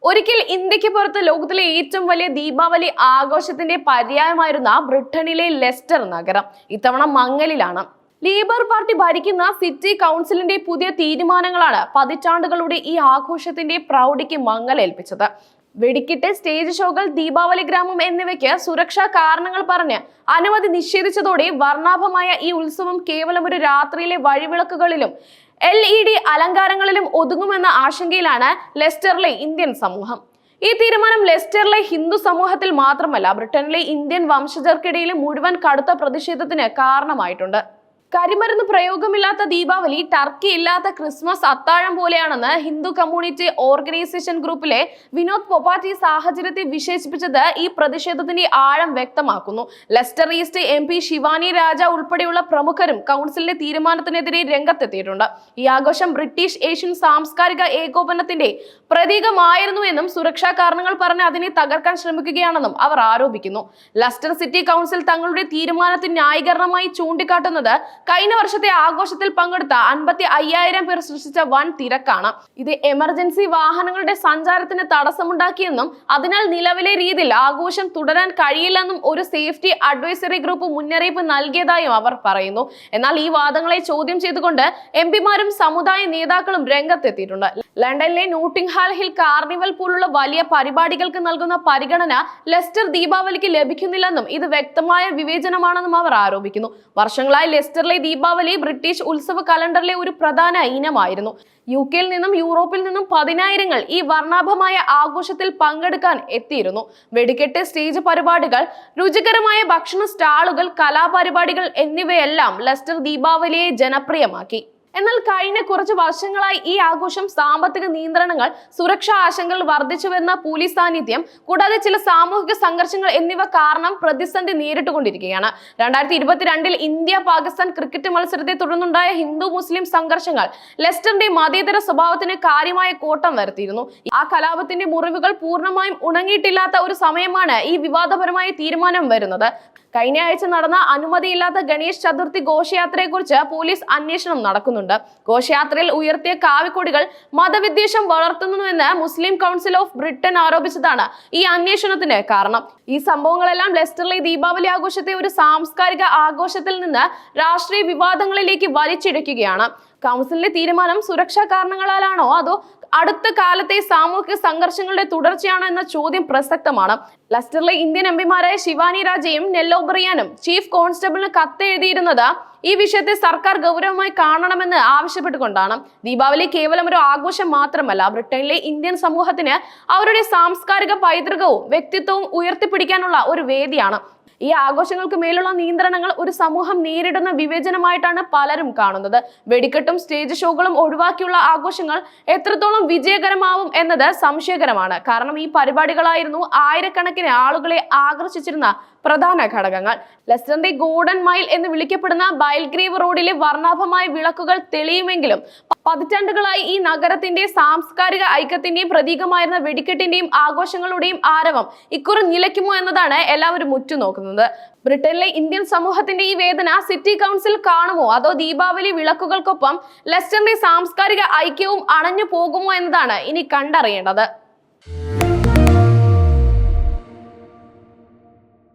ഒരിക്കൽ ഇന്ത്യക്ക് പുറത്ത് ലോകത്തിലെ ഏറ്റവും വലിയ ദീപാവലി ആഘോഷത്തിന്റെ പര്യായമായിരുന്ന ബ്രിട്ടനിലെ ലെസ്റ്റർ നഗരം ഇത്തവണ മങ്ങലിലാണ്. ലേബർ പാർട്ടി ഭരിക്കുന്ന സിറ്റി കൗൺസിലിന്റെ പുതിയ തീരുമാനങ്ങളാണ് പതിറ്റാണ്ടുകളുടെ ഈ ആഘോഷത്തിന്റെ പ്രൗഢിക്ക് മങ്ങലേൽപ്പിച്ചത്. വെടിക്കെട്ട്, സ്റ്റേജ് ഷോകൾ, ദീപാവലി ഗ്രാമം എന്നിവയ്ക്ക് സുരക്ഷാ കാരണങ്ങൾ പറഞ്ഞ് അനുമതി നിഷേധിച്ചതോടെ വർണ്ണാഭമായ ഈ ഉത്സവം കേവലം ഒരു രാത്രിയിലെ വഴിവിളക്കുകളിലും LED അലങ്കാരങ്ങളിലും ഒതുങ്ങുമെന്ന ആശങ്കയിലാണ് ലെസ്റ്ററിലെ ഇന്ത്യൻ സമൂഹം. ഈ തീരുമാനം ലെസ്റ്ററിലെ ഹിന്ദു സമൂഹത്തിൽ മാത്രമല്ല, ബ്രിട്ടനിലെ ഇന്ത്യൻ വംശജർക്കിടയിലും മുഴുവൻ കടുത്ത പ്രതിഷേധത്തിന് കാരണമായിട്ടുണ്ട്. കരിമരുന്ന് പ്രയോഗമില്ലാത്ത ദീപാവലി ടർക്കി ഇല്ലാത്ത ക്രിസ്മസ് അത്താഴം പോലെയാണെന്ന് ഹിന്ദു കമ്മ്യൂണിറ്റി ഓർഗനൈസേഷൻ ഗ്രൂപ്പിലെ വിനോദ് പൊപ്പാറ്റി സാഹചര്യത്തെ വിശേഷിപ്പിച്ചത് ഈ പ്രതിഷേധത്തിന്റെ ആഴം വ്യക്തമാക്കുന്നു. ലെസ്റ്റർ ഈസ്റ്റ് MP ശിവാനി രാജ ഉൾപ്പെടെയുള്ള പ്രമുഖരും കൗൺസിലിന്റെ തീരുമാനത്തിനെതിരെ രംഗത്തെത്തിയിട്ടുണ്ട്. ഈ ആഘോഷം ബ്രിട്ടീഷ് ഏഷ്യൻ സാംസ്കാരിക ഏകോപനത്തിന്റെ പ്രതീകമായിരുന്നു എന്നും സുരക്ഷാ കാരണങ്ങൾ പറഞ്ഞ് അതിനെ തകർക്കാൻ ശ്രമിക്കുകയാണെന്നും അവർ ആരോപിക്കുന്നു. ലെസ്റ്റർ സിറ്റി കൗൺസിൽ തങ്ങളുടെ തീരുമാനത്തിന് ന്യായീകരണമായി ചൂണ്ടിക്കാട്ടുന്നത് കഴിഞ്ഞ വർഷത്തെ ആഘോഷത്തിൽ പങ്കെടുത്ത 55,000 പേർ സൃഷ്ടിച്ച വൻ തിരക്കാണ്. ഇത് എമർജൻസി വാഹനങ്ങളുടെ സഞ്ചാരത്തിന് തടസ്സമുണ്ടാക്കിയെന്നും അതിനാൽ നിലവിലെ രീതിയിൽ ആഘോഷം തുടരാൻ കഴിയില്ലെന്നും ഒരു സേഫ്റ്റി അഡ്വൈസറി ഗ്രൂപ്പ് മുന്നറിയിപ്പ് നൽകിയതായും അവർ പറയുന്നു. എന്നാൽ ഈ വാദങ്ങളെ ചോദ്യം ചെയ്തുകൊണ്ട് MPമാരും സമുദായ നേതാക്കളും രംഗത്തെത്തിയിട്ടുണ്ട്. ലണ്ടനിലെ നോട്ടിംഗ്ഹാം ഹിൽ കാർണിവൽ പോലുള്ള വലിയ പരിപാടികൾക്ക് നൽകുന്ന പരിഗണന ലെസ്റ്റർ ദീപാവലിക്ക് ലഭിക്കുന്നില്ലെന്നും ഇത് വ്യക്തമായ വിവേചനമാണെന്നും അവർ ആരോപിക്കുന്നു. വർഷങ്ങളായി ലെസ്റ്ററിലെ ദീപാവലി ബ്രിട്ടീഷ് ഉത്സവ കലണ്ടറിലെ ഒരു പ്രധാന ഇനമായിരുന്നു. UK-യിൽ നിന്നും യൂറോപ്പിൽ നിന്നും പതിനായിരങ്ങൾ ഈ വർണ്ണാഭമായ ആഘോഷത്തിൽ പങ്കെടുക്കാൻ എത്തിയിരുന്നു. വെടിക്കെട്ട്, സ്റ്റേജ് പരിപാടികൾ, രുചികരമായ ഭക്ഷണ സ്റ്റാളുകൾ, കലാപരിപാടികൾ എന്നിവയെല്ലാം ലെസ്റ്റർ ദീപാവലിയെ ജനപ്രിയമാക്കി. എന്നാൽ കഴിഞ്ഞ കുറച്ച് വർഷങ്ങളായി ഈ ആഘോഷം സാമ്പത്തിക നിയന്ത്രണങ്ങൾ, സുരക്ഷാ ആശങ്കകൾ, വർദ്ധിച്ചു വരുന്ന പോലീസ് സാന്നിധ്യം, കൂടാതെ ചില സാമൂഹിക സംഘർഷങ്ങൾ എന്നിവ കാരണം പ്രതിസന്ധി നേരിട്ടുകൊണ്ടിരിക്കുകയാണ്. 2022-ൽ ഇന്ത്യ-പാകിസ്ഥാൻ ക്രിക്കറ്റ് മത്സരത്തെ തുടർന്നുണ്ടായ ഹിന്ദു മുസ്ലിം സംഘർഷങ്ങൾ ലെസ്റ്ററിന്റെ മതേതര സ്വഭാവത്തിന് കാര്യമായ കോട്ടം വരുത്തിയിരുന്നു. ആ കലാപത്തിന്റെ മുറിവുകൾ പൂർണ്ണമായും ഉണങ്ങിയിട്ടില്ലാത്ത ഒരു സമയമാണ് ഈ വിവാദപരമായ തീരുമാനം വരുന്നത്. കഴിഞ്ഞ ആഴ്ച നടന്ന അനുമതിയില്ലാത്ത ഗണേശ് ചതുർത്ഥി ഘോഷയാത്രയെക്കുറിച്ച് പോലീസ് അന്വേഷണം നടക്കുന്നുണ്ട്. ഘോഷയാത്രയിൽ ഉയർത്തിയ കാവിക്കൊടികൾ മതവിദ്വേഷം വളർത്തുന്നുവെന്ന് മുസ്ലിം കൗൺസിൽ ഓഫ് ബ്രിട്ടൻ ആരോപിച്ചതാണ് ഈ അന്വേഷണത്തിന് കാരണം. ഈ സംഭവങ്ങളെല്ലാം ലെസ്റ്ററിലെ ദീപാവലി ആഘോഷത്തെ ഒരു സാംസ്കാരിക ആഘോഷത്തിൽ നിന്ന് രാഷ്ട്രീയ വിവാദങ്ങളിലേക്ക് വലിച്ചിഴക്കുകയാണ്. കൗൺസിലിന്റെ തീരുമാനം സുരക്ഷാ കാരണങ്ങളാലാണോ അതോ അടുത്ത കാലത്തെ സാമൂഹിക സംഘർഷങ്ങളുടെ തുടർച്ചയാണോ എന്ന ചോദ്യം പ്രസക്തമാണ്. ലെസ്റ്ററിലെ ഇന്ത്യൻ MPമാരായ ശിവാനി രാജയും നെൽ ഒബ്രിയാനും ചീഫ് കോൺസ്റ്റബിളിന് കത്തെഴുതിയിരുന്നത് ഈ വിഷയത്തെ സർക്കാർ ഗൗരവമായി കാണണമെന്ന് ആവശ്യപ്പെട്ടുകൊണ്ടാണ്. ദീപാവലി കേവലം ഒരു ആഘോഷം മാത്രമല്ല, ബ്രിട്ടനിലെ ഇന്ത്യൻ സമൂഹത്തിന് അവരുടെ സാംസ്കാരിക പൈതൃകവും വ്യക്തിത്വവും ഉയർത്തിപ്പിടിക്കാനുള്ള ഒരു വേദിയാണ്. ഈ ആഘോഷങ്ങൾക്ക് മേലുള്ള നിയന്ത്രണങ്ങൾ ഒരു സമൂഹം നേരിടുന്ന വിവേചനമായിട്ടാണ് പലരും കാണുന്നത്. വെടിക്കെട്ടും സ്റ്റേജ് ഷോകളും ഒഴിവാക്കിയുള്ള ആഘോഷങ്ങൾ എത്രത്തോളം വിജയകരമാവും എന്നത് സംശയകരമാണ്. കാരണം ഈ പരിപാടികളായിരുന്നു ആയിരക്കണക്കിന് ആളുകളെ ആകർഷിച്ചിരുന്ന പ്രധാന ഘടകങ്ങൾ. ലെസ്റ്ററിന്റെ ഗോൾഡൻ മൈൽ എന്ന് വിളിക്കപ്പെടുന്ന ബൈൽഗ്രേവ് റോഡിലെ വർണ്ണാഭമായ വിളക്കുകൾ തെളിയുമെങ്കിലും പതിറ്റാണ്ടുകളായി ഈ നഗരത്തിന്റെ സാംസ്കാരിക ഐക്യത്തിന്റെയും പ്രതീകമായിരുന്ന വെടിക്കെട്ടിന്റെയും ആഘോഷങ്ങളുടെയും ആരവം ഇക്കുറി നിലയ്ക്കുമോ എന്നതാണ് എല്ലാവരും ഉറ്റുനോക്കുന്നത്. ബ്രിട്ടനിലെ ഇന്ത്യൻ സമൂഹത്തിന്റെ ഈ വേദന സിറ്റി കൗൺസിൽ കാണുമോ അതോ ദീപാവലി വിളക്കുകൾക്കൊപ്പം ലെസ്റ്ററിന്റെ സാംസ്കാരിക ഐക്യവും അണഞ്ഞു പോകുമോ എന്നതാണ് ഇനി കണ്ടറിയേണ്ടത്.